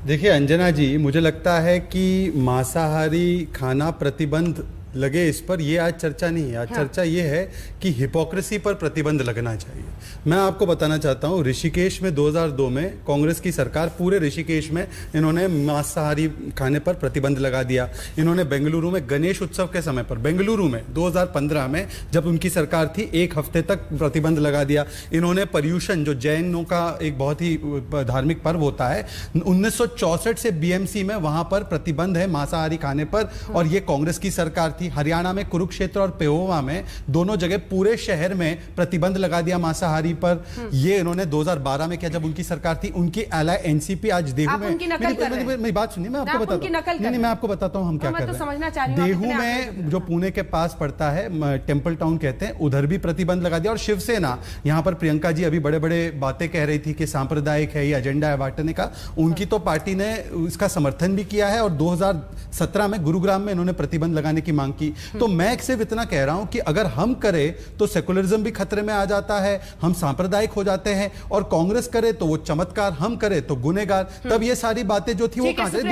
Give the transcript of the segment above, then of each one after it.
देखिए अंजना जी, मुझे लगता है कि मांसाहारी खाना प्रतिबंध लगे इस पर ये आज चर्चा नहीं है। आज चर्चा ये है कि हिपोक्रेसी पर प्रतिबंध लगना चाहिए। मैं आपको बताना चाहता हूँ, ऋषिकेश में 2002 में कांग्रेस की सरकार पूरे ऋषिकेश में इन्होंने मांसाहारी खाने पर प्रतिबंध लगा दिया। इन्होंने बेंगलुरु में गणेश उत्सव के समय पर, बेंगलुरु में 2015 में जब उनकी सरकार थी, 1 हफ्ते तक प्रतिबंध लगा दिया। इन्होंने पर्यूषण, जो जैनों का एक बहुत ही धार्मिक पर्व होता है, 1964 से बीएमसी में वहां पर प्रतिबंध है मांसाहारी खाने पर, और ये कांग्रेस की सरकार थी। हरियाणा में कुरुक्षेत्र और पेहोवा में दोनों जगह पूरे शहर में प्रतिबंध लगा दिया मांसाहारी पर। ये इन्होंने 2012 में किया जब उनकी सरकार थी। उनकी एलाय एनसीपी आज देहू में, मेरी बात सुनिए, मैं आपको बताता हूं, नहीं मैं आपको बताता हूं हम क्या कर रहे हैं। देहू में जो पुणे के पास पड़ता है, टेंपल टाउन कहते हैं, उधर भी प्रतिबंध लगा दिया। और शिवसेना, यहां पर प्रियंका जी अभी बड़े बड़े बातें कह रही थी कि सांप्रदायिक है, ये एजेंडा है बांटने का, उनकी तो पार्टी ने इसका समर्थन भी किया है। और 2017 में गुरुग्राम में इन्होंने प्रतिबंध लगाने की मांग की। तो मैं सिर्फ इतना कह रहा हूं कि अगर हम करें तो सेकुलरिज्म भी खतरे में आ जाता है, हम सांप्रदायिक हो जाते हैं, और कांग्रेस करे तो वो चमत्कार, हम करे तो गुनेगार। तब ये सारी बातें जो थी वो कहां से।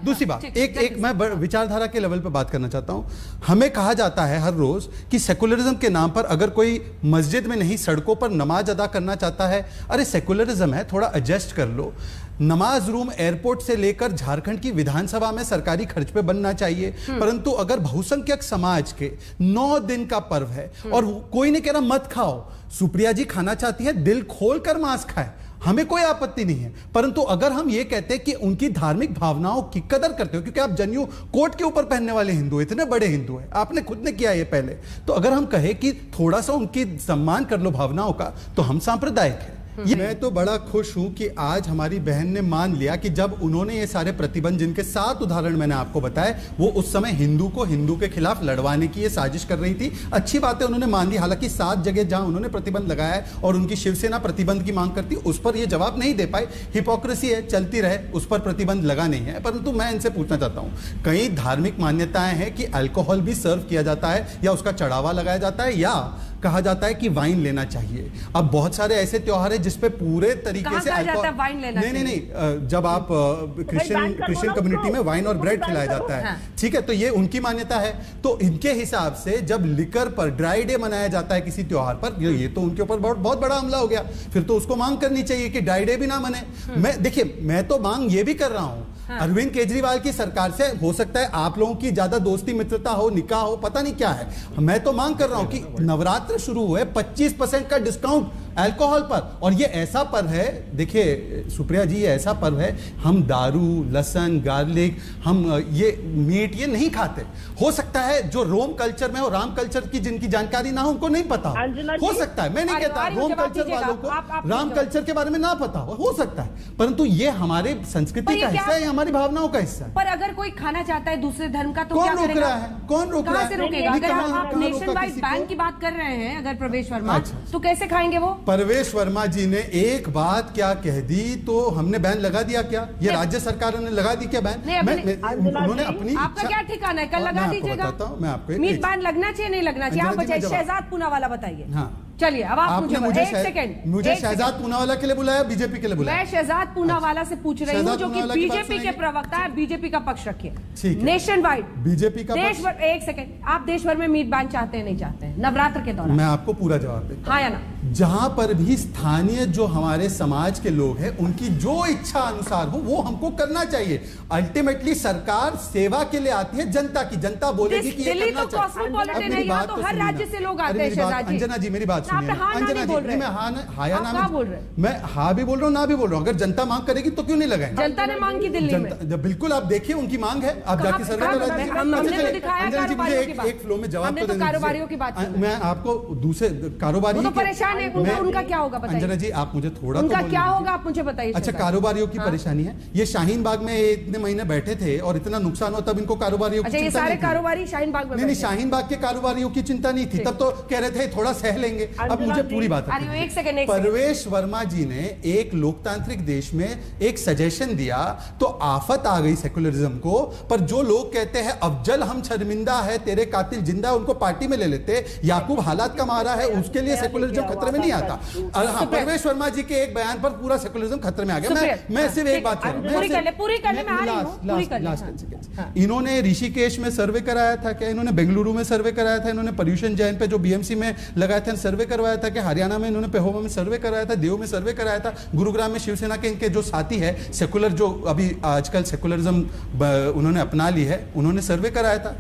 दूसरी बात एक मैं विचारधारा के लेवल पे बात करना चाहता हूं। हमें कहा जाता है हर रोज कि सेकुलरिज्म के नाम पर अगर कोई मस्जिद में नहीं सड़कों पर नमाज अदा करना चाहता है, अरे सेकुलरिज्म है, थोड़ा एडजस्ट कर लो। नमाज रूम एयरपोर्ट से लेकर झारखंड की विधानसभा में सरकारी खर्च पे बनना चाहिए। परंतु अगर बहुसंख्यक समाज के 9 दिन का पर्व है और कोई नहीं कह रहा मत खाओ, सुप्रिया जी खाना चाहती है, दिल खोलकर मांस खाए, हमें कोई आपत्ति नहीं है। परंतु अगर हम ये कहते हैं कि उनकी धार्मिक भावनाओं की कदर करते हो, क्योंकि आप जनेऊ कोट के ऊपर पहनने वाले हिंदू, इतने बड़े हिंदू हैं, आपने खुद ने किया ये पहले, तो अगर हम कहें कि थोड़ा सा उनकी सम्मान कर लो भावनाओं का, तो हम सांप्रदायिक हैं। मैं तो बड़ा खुश हूं कि आज हमारी बहन ने मान लिया कि जब उन्होंने ये सारे प्रतिबंध, जिनके 7 उदाहरण मैंने आपको बताए, वो उस समय हिंदू को हिंदू के खिलाफ लड़वाने की ये साजिश कर रही थी। अच्छी बात है, उन्होंने मान ली। हालांकि 7 जगह जहां उन्होंने प्रतिबंध लगाया है और उनकी शिवसेना प्रतिबंध की मांग करती, उस पर ये जवाब नहीं दे पाई। हिपोक्रेसी है, चलती रहे, उस पर प्रतिबंध लगा नहीं है। परंतु मैं इनसे पूछना चाहता हूं, कई धार्मिक मान्यताएं हैं कि अल्कोहल भी सर्व किया जाता है या उसका चढ़ावा लगाया जाता है, या कहा जाता है कि वाइन लेना चाहिए। अब बहुत सारे ऐसे त्योहार है जिसपे पूरे तरीके से वाइन लेना नहीं, जब आप क्रिश्चियन कम्युनिटी में वाइन और ब्रेड खिलाया जाता है, ठीक है, तो ये उनकी मान्यता है। तो इनके हिसाब से जब लिकर पर ड्राई डे मनाया जाता है किसी त्योहार पर, ये तो उनके ऊपर बहुत बड़ा हमला हो गया। फिर तो उसको मांग करनी चाहिए कि ड्राई डे भी ना मने। मैं तो मांग ये भी कर रहा हूं, अरविंद केजरीवाल की सरकार से हो सकता है आप लोगों की ज्यादा दोस्ती मित्रता हो, निकाह हो, पता नहीं क्या है, मैं तो मांग कर रहा हूं कि नवरात्र शुरू हुए, 25% का डिस्काउंट अल्कोहल पर। और ये ऐसा पर्व है, देखिए सुप्रिया जी, ये ऐसा पर्व है, हम दारू, लहसुन, गार्लिक, हम ये मीट ये नहीं खाते। हो सकता है जो रोम कल्चर में और राम कल्चर की जिनकी जानकारी ना हो, उनको नहीं पता हो सकता है। मैं नहीं कहता रोम कल्चर वालों को राम कल्चर के बारे में ना पता हो सकता है, परंतु ये हमारे संस्कृति का हिस्सा है, हमारी भावनाओं का हिस्सा है। पर अगर कोई खाना चाहता है दूसरे धर्म का, तो कौन रोक रहा है? कौन रोक रहा है? कहां से रोकेगा? अगर आप नेशन वाइड बैन की बात कर रहे हैं, अगर प्रवेश वर्मा, तो कैसे खाएंगे वो? प्रवेश वर्मा जी ने एक बात क्या कह दी तो हमने बैन लगा दिया क्या? ये राज्य सरकारों ने लगा दी क्या बैन? उन्होंने अपनी, आपका क्या ठिकाना है, कल लगा दीजिएगा। मैं आपको मीट बैन लगना चाहिए नहीं लगना चाहिए, आप बताइए। शहजाद पूनावाला बताइए। हाँ चलिए, अब आप मुझे शहजाद पूनावाला के लिए बुलाया, बीजेपी के लिए बुलाया? मैं शहजाद पूनावाला से पूछ रही हूँ, जो कि बीजेपी के प्रवक्ता है, बीजेपी का पक्ष रखिए। नेशन वाइड बीजेपी का देश भर, एक सेकेंड, आप देश भर में मीट बैन चाहते हैं नहीं चाहते हैं नवरात्र के दौरान? मैं आपको पूरा जवाब देता हूं, हाँ या ना? जहां पर भी स्थानीय जो हमारे समाज के लोग हैं, उनकी जो इच्छा अनुसार हो वो हमको करना चाहिए। अल्टीमेटली सरकार सेवा के लिए आती है जनता की, जनता बोलेगी कि दिल्ली तो कॉस्मोपॉलिटन है, यहाँ तो हर राज्य से लोग आते हैं। अंजना जी मेरी बात सुनिए, अंजना जी, मैं हाँ या ना बोल रहे, मैं हाँ भी बोल रहा हूँ ना भी बोल रहा हूँ। अगर जनता मांग करेगी तो क्यों नहीं लगाएंगे? जनता ने मांग की दिल्ली में, बिल्कुल आप देखिए उनकी मांग है, आप जाके सर्वे कराइए। अंजना जी मुझे एक फ्लो में जवाब तो कारोबारियों की बात, मैं आपको दूसरे कारोबारी परेशान है, उनका क्या होगा बताइए? अंजना जी आप मुझे थोड़ा उनका क्या होगा आप मुझे बताइए। अच्छा, कारोबारियों की परेशानी है, ये शाहीन बाग में इतने महीने बैठे थे और इतना नुकसान हुआ, तब इनको कारोबारियों की चिंता नहीं थी। सारे कारोबारी शाहीन बाग में नहीं, शाहीन बाग के कारोबारियों की चिंता नहीं थी, तब तो कह रहे थे थोड़ा सह लेंगे। अब मुझे पूरी बात, परवेश वर्मा जी ने एक लोकतांत्रिक देश में एक सजेशन दिया तो आफत आ गई सेकुलरिज्म को। पर जो लोग कहते हैं अफजल हम शर्मिंदा है, तेरे कातिल जिंदा है, उनको पार्टी में ले लेते। याकूब हालात का मारा है, उसके लिए सेकुलरिज्म खत्म खतरे में नहीं आता। हाँ, परवेश वर्मा जी के एक बयान पर पूरा सेकुलरिज्म खतरे में आ गया। मैं सिर्फ एक बात कह रहा हूँ, इन्होंने ऋषिकेश में सर्वे कराया था क्या? इन्होंने बेंगलुरु में सर्वे कराया था? इन्होंने पर्यूषण जैन पे जो बीएमसी में लगाया था सर्वे करवाया था क्या? हरियाणा में इन्होंने पेहोवा में सर्वे कराया था, देव में सर्वे कराया था, गुरुग्राम में शिवसेना के इनके जो साथी है सेकुलर, जो अभी आजकल सेकुलरिज्म उन्होंने अपना ली है, उन्होंने सर्वे कराया था।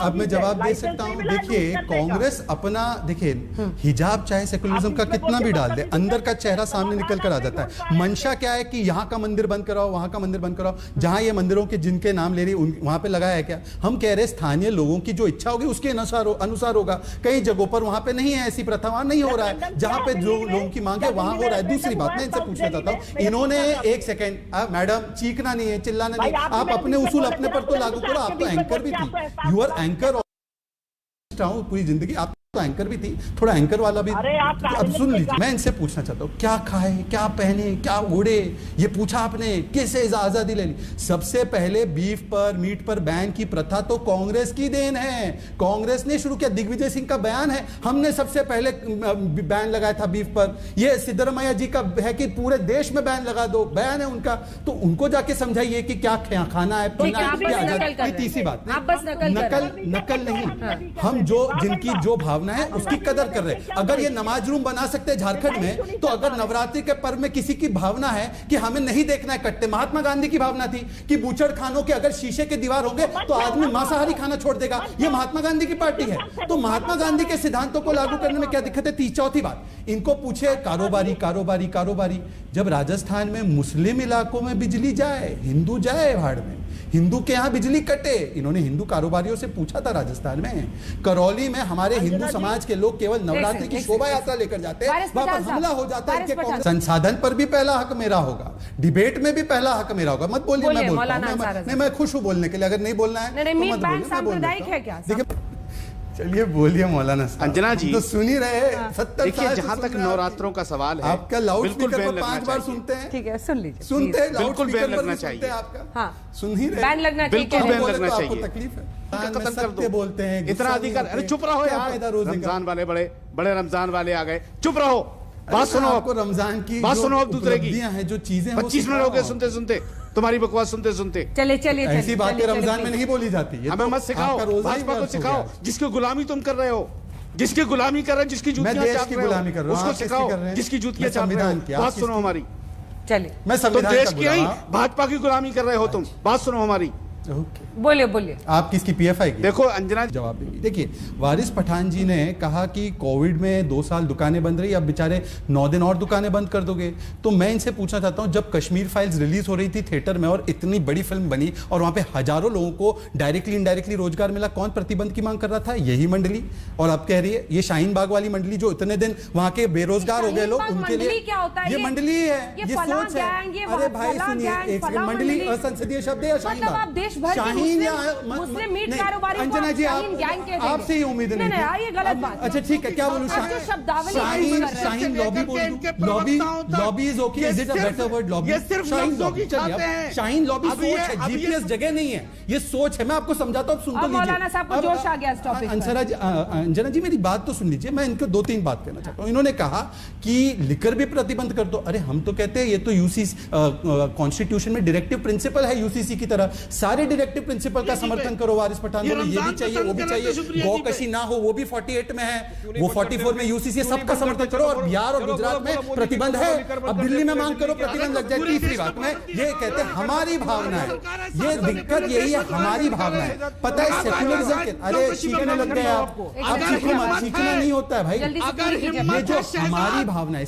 अब मैं जवाब दे सकता हूं। देखिए कांग्रेस अपना, देखिए हिजाब चाहे सेकुलरिज्म का कितना भी डाल दे, अंदर का चेहरा सामने निकल कर आ जाता है। मंशा क्या है कि यहाँ का मंदिर बंद कराओ, वहां का मंदिर बंद कराओ, जहां ये मंदिरों के जिनके नाम ले रही वहां पे लगाया है क्या? हम कह रहे स्थानीय लोगों की जो इच्छा होगी उसके अनुसार होगा। कई जगहों पर वहां पे नहीं है ऐसी प्रथा, वहां नहीं हो रहा है, जहां पे जो लोगों की मांग है वहां हो रहा है। दूसरी बात मैं इनसे पूछना चाहता हूं, इन्होंने एक सेकंड मैडम चीखना नहीं है, चिल्लाना नहीं, आप अपने उसूल अपने पर तो लागू करो। आप तो एंकर भी थी, यू आर एंकर पूरी जिंदगी, आप तो एंकर भी थी, थोड़ा एंकर वाला भी। अब सुन लीजिए, मैं इनसे पूछना चाहता हूँ, क्या खाए, क्या पहने, क्या उड़े, ये पूछा आपने, किससे आजादी ले ली? सबसे पहले बीफ पर, मीट पर बैन की प्रथा तो कांग्रेस की देन है, कांग्रेस ने शुरू किया। दिग्विजय सिंह का बयान है, हमने सबसे पहले बैन लगाया था बीफ पर। ये सिद्धरमैया जी का है कि पूरे देश में बैन लगा दो, बयान है उनका, तो उनको जाके समझाइए कि क्या खाना है, पीना है। तीसरी बात, नकल नहीं, हम जो जिनकी जो भावना है उसकी कदर कर रहे। अगर ये नमाज रूम बना सकते हैं झारखंड में, तो अगर नवरात्रि के पर्व में किसी की भावना है कि हमें नहीं देखना है कट्टे, महात्मा गांधी की भावना थी कि बूचड़ खानों के अगर शीशे के दीवार होंगे तो आदमी मांसाहारी खाना छोड़ देगा, ये महात्मा गांधी की पार्टी है। तो महात्मा गांधी के सिद्धांतों को लागू करने में क्या दिक्कत है? चौथी बात, इनको पूछे कारोबारी कारोबारी कारोबारी, जब राजस्थान में मुस्लिम इलाकों में बिजली जाए, हिंदू जाए भाड़ में, हिंदू के यहां बिजली कटे, इन्होंने हिंदू कारोबारियों से पूछा था राजस्थान में। करौली में हमारे हिंदू समाज के लोग केवल नवरात्रि की शोभा यात्रा लेकर जाते हैं, वहां पर हमला हो जाता है। संसाधन पर भी पहला हक मेरा होगा, डिबेट में भी पहला हक मेरा होगा। मत बोलिए, मैं बोलता हूं, मैं खुश हूं बोलने के लिए, अगर नहीं बोलना है तो मत बोलिए। चलिए बोलिए मौलाना साहब। अंजना जी तो सुन ही रहे, 70 देखिए जहां तक नवरात्रों का सवाल है, आपका लाउड स्पीकर पर 5 बार सुनते हैं। ठीक है, सुन लीजिए, सुनते हैं, बिल्कुल बैन लगना चाहिए आपका। हाँ, सुन ही रहे, बैन लगना चाहिए, बिल्कुल बैन लगना आपको चाहिए। तकलीफ है, खत्म कर दो, बोलते हैं इतना अधिकार। अरे चुप रहो यार, रमजान वाले बड़े रमजान वाले आ गए, चुप रहो, बात सुनो। आपको रमजान की बात सुनो, अब दूसरे की हैं जो चीजें 25 मिनट हो गए सुनते सुनते, तुम्हारी बकवास सुनते सुनते। चलिए ऐसी बातें रमजान में नहीं बोली जाती। हमें मत सिखाओ, भाजपा को सिखाओ, जिसकी गुलामी तुम कर रहे हो, जिसकी गुलामी कर रहे हो, जिसकी जूतियां चाट रहे हो, उसको सिखाओ, जिसकी जूतियां चाट रहे हो। बात सुनो हमारी, चलिए, मैं संविधान देश की ही भाजपा की गुलामी कर रहे हो तुम। बात सुनो हमारी, बोलिए। आप किसकी? पीएफआई की? देखो अंजना जवाब देंगी। देखिए वारिस पठान जी ने कहा कि कोविड में 2 साल दुकानें बंद रही, अब बेचारे 9 दिन और दुकानें बंद कर दोगे। तो मैं इनसे पूछना चाहता हूं, जब कश्मीर फाइल्स रिलीज हो रही थी थिएटर में और इतनी बड़ी फिल्म बनी और वहां पे हजारों लोगों को डायरेक्टली इनडायरेक्टली रोजगार मिला, कौन प्रतिबंध की मांग कर रहा था? यही मंडली। और अब कह रही है ये शाहीन बाग वाली मंडली जो इतने दिन वहां के बेरोजगार हो गए लोग, उनके लिए ये मंडली है, ये सोच है। अरे भाई सुनिए एक सेकंड, मंडली असंसदीय शब्द है। शाहीन मुस्लिम मीट कारोबारी को अंजना जी आपसे ही उम्मीद नहीं ये गलत बात। अच्छा ठीक है, क्या बोलूं? शाहीन लॉबी बोल दूं? Lobby is okay, is it a better word? Lobby, ये सिर्फ शब्दों की बात है। शाहीन लॉबी सोच है, जीपीएस जगह नहीं है, ये सोच है। मैं आपको समझाता हूं, सुन तो लीजिए। मौलाना साहब को जोश आ गया इस टॉपिक पर। अंजना जी मेरी बात तो सुन लीजिए, मैं इनको 2-3 बात कहना चाहता हूं। इन्होंने कहा कि लिकर भी प्रतिबंध कर दो। अरे हम तो कहते हैं ये तो यूसीसी कॉन्स्टिट्यूशन में डायरेक्टिव प्रिंसिपल है, यूसीसी की तरह। सारे डायरेक्टिव प्रिंसिपल का समर्थन करो। वारिस पठान बोले ये भी चाहिए, वो भी चाहिए, गौकशी ना हो वो भी 48 में है, वो 44 में यूसीसी, सबका समर्थन करो। और बिहार और गुजरात में प्रतिबंध है, अब दिल्ली में मांग करो प्रतिबंध लग जाए। तीसरी बात में ये कहते हैं हमारी भावना है, ये दिक्कत यही है, हमारी भावना है। पता है सेक्युलरिज्म के, अरे सीखने लग गए आप सीखो मत, सीखना नहीं होता है भाई। ये जो हमारी भावना है,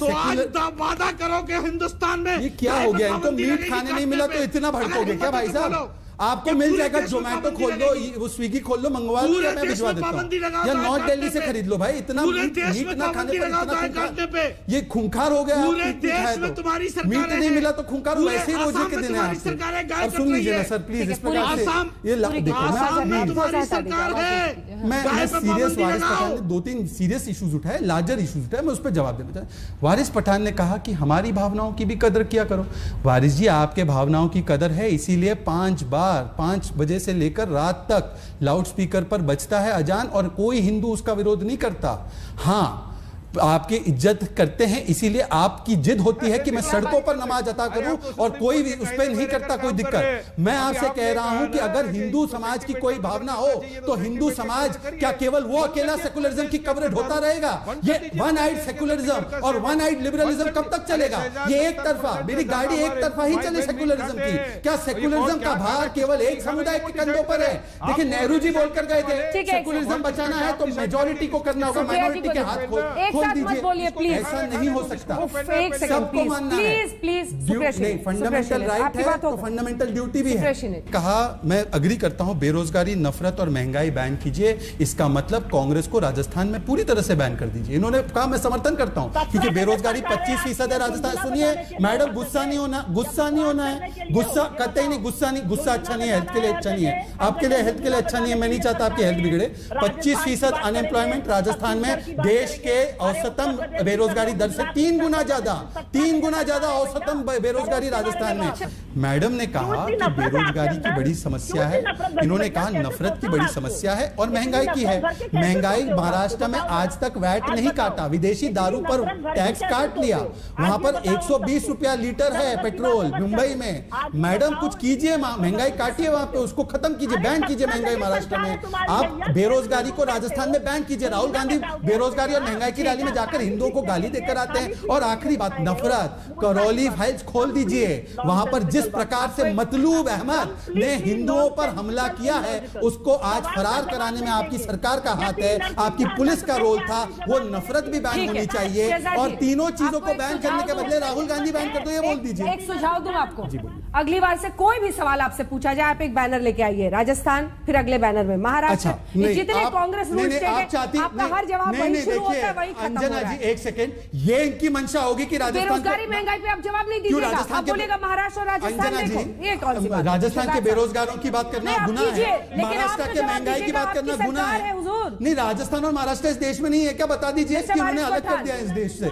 वादा करो कि हिंदुस्तान में ये क्या हो गया? इनको मीट खाने नहीं मिला तो इतना भड़कोगे क्या भाई साहब? आपको मिल जाएगा, जोमेटो खोल दो, वो स्विगी खोल लो, मंगवा लो, मैं भिजवा देता हूं। या नॉर्थ दिल्ली से खरीद लो भाई। इतना मीट ना खाने पर इतना ये खूंखार हो गया। मीट नहीं मिला तो खूंखार, वैसे ही रोजे के दिन है आपसे। अब सुन लीजिए ना सर प्लीज, इस प्रकार से ये देखो मैं सीरियस, वारिस पठान ने 2-3 सीरियस इश्यूज उठाए, लार्जर इश्यूज उठाए, मैं उस पर जवाब देना चाहता। वारिस पठान ने कहा कि हमारी भावनाओं की भी कदर किया करो। वारिस जी आपके भावनाओं की कदर है, इसीलिए 5 बजे से लेकर रात तक लाउड स्पीकर पर बजता है अजान और कोई हिंदू उसका विरोध नहीं करता। हाँ आपकी इज्जत करते हैं, इसीलिए आपकी जिद होती है कि मैं सड़कों पर नमाज अता करूं और कोई भी उस पर नहीं करता कोई दिक्कत। मैं आपसे कह रहा हूं कि अगर हिंदू समाज की कोई भावना हो तो हिंदू समाज क्या केवल वो अकेला सेकुलरिज्म की कब्र ढोता रहेगा? ये वन आइड सेकुलरिज्म और वन आइड लिबरलिज्म कब तक चलेगा? ये एक तरफा, मेरी गाड़ी एक तरफा ही चले सेकुलरिज्म की। क्या सेकुलरिज्म का भार केवल एक समुदाय के कंधों पर है? देखिए नेहरू जी बोलकर गए थे सेकुलरिज्म बचाना है तो मेजॉरिटी को करना होगा, माइनॉरिटी के हाथ खोल बोलिए प्लीज। ऐसा नहीं हो सकता। एक सेकंड सबको मानना है। प्लीज फंडामेंटल राइट है तो फंडामेंटल ड्यूटी भी है। कहा, मैं अग्री करता हूं, बेरोजगारी, नफरत और महंगाई बैन कीजिए। इसका मतलब कांग्रेस को राजस्थान में पूरी तरह से बैन कर दीजिए। इन्होंने कहा मैं समर्थन करता हूं क्योंकि बेरोजगारी 25% है राजस्थान। सुनिए मैडम, गुस्सा नहीं होना, गुस्सा नहीं होना है। गुस्सा कहते ही नहीं, गुस्सा नहीं, गुस्सा अच्छा नहीं है, हेल्थ के लिए अच्छा नहीं है, आपके लिए हेल्थ के लिए अच्छा नहीं है। मैं नहीं चाहता आपकी हेल्थ बिगड़े। 25% अनएम्प्लॉयमेंट राजस्थान में, देश के औसतम बेरोजगारी दर से 3 गुना ज्यादा औसतम बेरोजगारी राजस्थान में। मैडम ने कहा कि बेरोजगारी की बड़ी समस्या है, इन्होंने कहा नफरत की बड़ी समस्या है और महंगाई की है। महंगाई, महाराष्ट्र में आज तक वैट नहीं काटा, विदेशी दारू पर टैक्स काट लिया, वहां पर 120 रुपया लीटर है पेट्रोल मुंबई में। मैडम कुछ कीजिए, महंगाई काटिए, वहां पे उसको खत्म कीजिए, बैन कीजिए महंगाई महाराष्ट्र में। आप बेरोजगारी को राजस्थान में बैन कीजिए। राहुल गांधी बेरोजगारी और महंगाई की रैली में जाकर हिंदुओं को गाली देकर आते हैं। और आखिरी बात, नफरत, करौली फाइल्स खोल दीजिए। वहां पर जिस प्रकार से मतलूब अहमद ने हिंदुओं पर हमला किया है उसको आज फरार कराने में आपकी सरकार का हाथ है, आपकी पुलिस का रोल था। वो नफरत भी बैन होनी चाहिए और तीनों चीजों को बैन करने के बदले राहुल गांधी बैन कर दो, ये बोल दीजिए। एक सुझाव दूं आपको, अगली बार से कोई भी सवाल आपसे पूछा जाए, आप एक बैनर लेके आइए राजस्थान, फिर अगले बैनर में महाराष्ट्र। जितने कांग्रेस रूल्स आपका हर जवाब वही शुरू होता है, वही खत्म होता है। एक सेकंड, ये इनकी मंशा होगी कि राजस्थान बेरोजगारी महंगाई पे आप जवाब नहीं दीजिएगा, आप बोलेगा महाराष्ट्र और राजस्थान। देखो ये कौन सी बात? राजस्थान के बेरोजगारों की बात करना गुनाह है, महाराष्ट्र के महंगाई की बात करना गुनाह है। नहीं, राजस्थान और महाराष्ट्र इस देश में नहीं है क्या? बता दीजिए कि उन्होंने अलग कर दिया इस देश से।